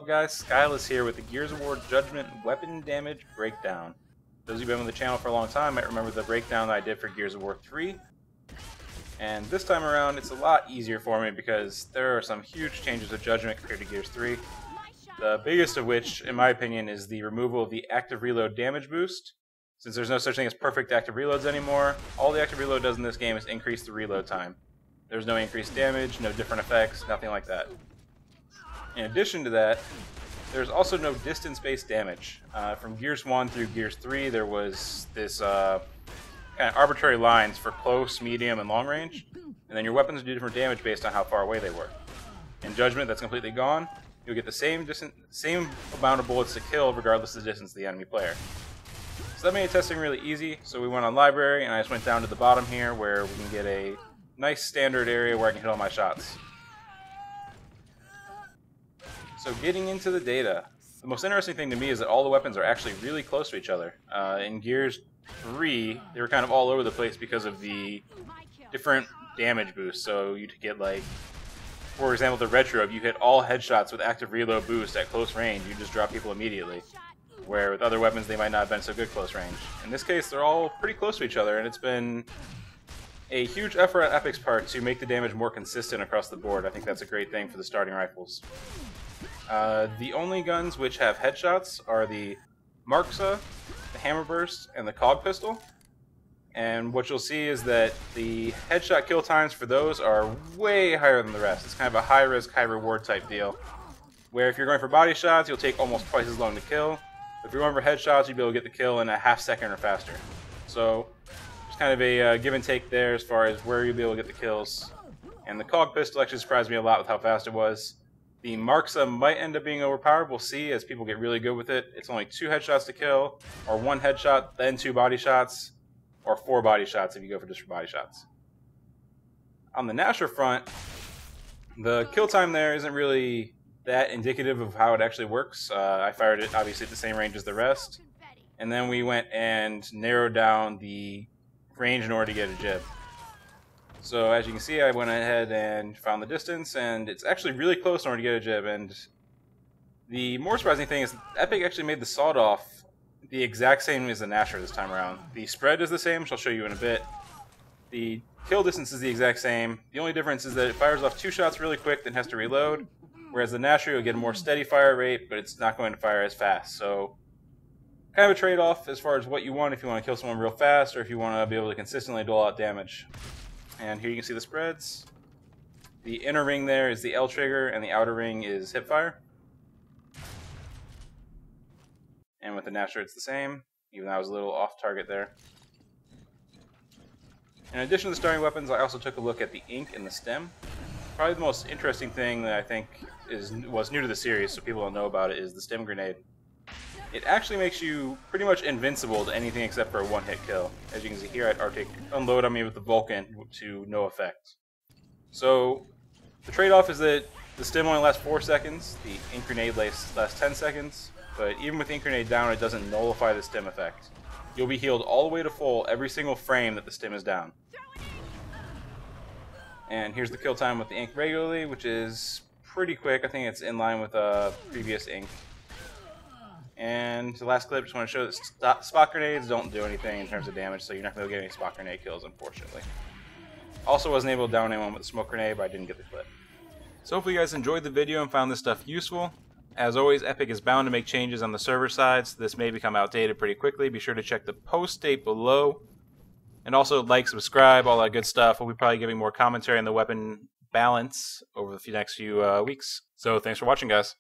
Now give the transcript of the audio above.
guys? Skyless here with the Gears of War Judgment Weapon Damage Breakdown. Those of you who've been on the channel for a long time might remember the breakdown that I did for Gears of War 3. And this time around it's a lot easier for me because there are some huge changes to Judgment compared to Gears 3. The biggest of which, in my opinion, is the removal of the active reload damage boost. Since there's no such thing as perfect active reloads anymore, all the active reload does in this game is increase the reload time. There's no increased damage, no different effects, nothing like that. In addition to that, there's also no distance-based damage. From Gears 1 through Gears 3, there was this kind of arbitrary lines for close, medium, and long range, and then your weapons do different damage based on how far away they were. In Judgment, that's completely gone. You'll get the same amount of bullets to kill regardless of the distance of the enemy player. So that made testing really easy, so we went on Library, and I just went down to the bottom here where we can get a nice standard area where I can hit all my shots. So getting into the data, the most interesting thing to me is that all the weapons are actually really close to each other. In Gears 3, they were kind of all over the place because of the different damage boosts. So you'd get, like, for example, the Retro, if you hit all headshots with active reload boost at close range, you just drop people immediately. Where with other weapons, they might not have been so good close range. In this case, they're all pretty close to each other, and it's been a huge effort on Epic's part to make the damage more consistent across the board. I think that's a great thing for the starting rifles. The only guns which have headshots are the Markza, the Hammerburst, and the Cog Pistol. And what you'll see is that the headshot kill times for those are way higher than the rest. It's kind of a high-risk, high-reward type deal. Where if you're going for body shots, you'll take almost twice as long to kill. If you're going for headshots, you'll be able to get the kill in a half second or faster. So, there's kind of a give and take there as far as where you'll be able to get the kills. And the Cog Pistol actually surprised me a lot with how fast it was. The Markza might end up being overpowered, we'll see as people get really good with it. It's only 2 headshots to kill, or 1 headshot, then 2 body shots, or 4 body shots if you go for just for body shots. On the Gnasher front, the kill time there isn't really that indicative of how it actually works. I fired it obviously at the same range as the rest, and then we went and narrowed down the range in order to get a jib. So as you can see, I went ahead and found the distance, and it's actually really close in order to get a jib. And the more surprising thing is Epic actually made the sawed-off the exact same as the Gnasher this time around. The spread is the same, which I'll show you in a bit. The kill distance is the exact same. The only difference is that it fires off 2 shots really quick, then has to reload. Whereas the Gnasher, you'll get a more steady fire rate, but it's not going to fire as fast. So, kind of a trade-off as far as what you want if you want to kill someone real fast, or if you want to be able to consistently dole out damage. And here you can see the spreads. The inner ring there is the L trigger, and the outer ring is hipfire. And with the Gnasher, it's the same, even though I was a little off target there. In addition to the starting weapons, I also took a look at the ink and the stem. Probably the most interesting thing that I think was new to the series, so people don't know about it, is the stem grenade. It actually makes you pretty much invincible to anything except for a one-hit kill. As you can see here, I had Arctic unload on me with the Vulcan to no effect. So, the trade-off is that the stem only lasts 4 seconds, the ink grenade lasts 10 seconds, but even with the ink grenade down, it doesn't nullify the stem effect. You'll be healed all the way to full every single frame that the stem is down. And here's the kill time with the ink regularly, which is pretty quick. I think it's in line with previous ink. And the last clip, just want to show that spot grenades don't do anything in terms of damage, so you're not going to get any spot grenade kills, unfortunately. Also wasn't able to down anyone with the smoke grenade, but I didn't get the clip. So hopefully you guys enjoyed the video and found this stuff useful. As always, Epic is bound to make changes on the server side, so this may become outdated pretty quickly. Be sure to check the post date below. And also like, subscribe, all that good stuff. We'll be probably giving more commentary on the weapon balance over the next few weeks. So thanks for watching, guys.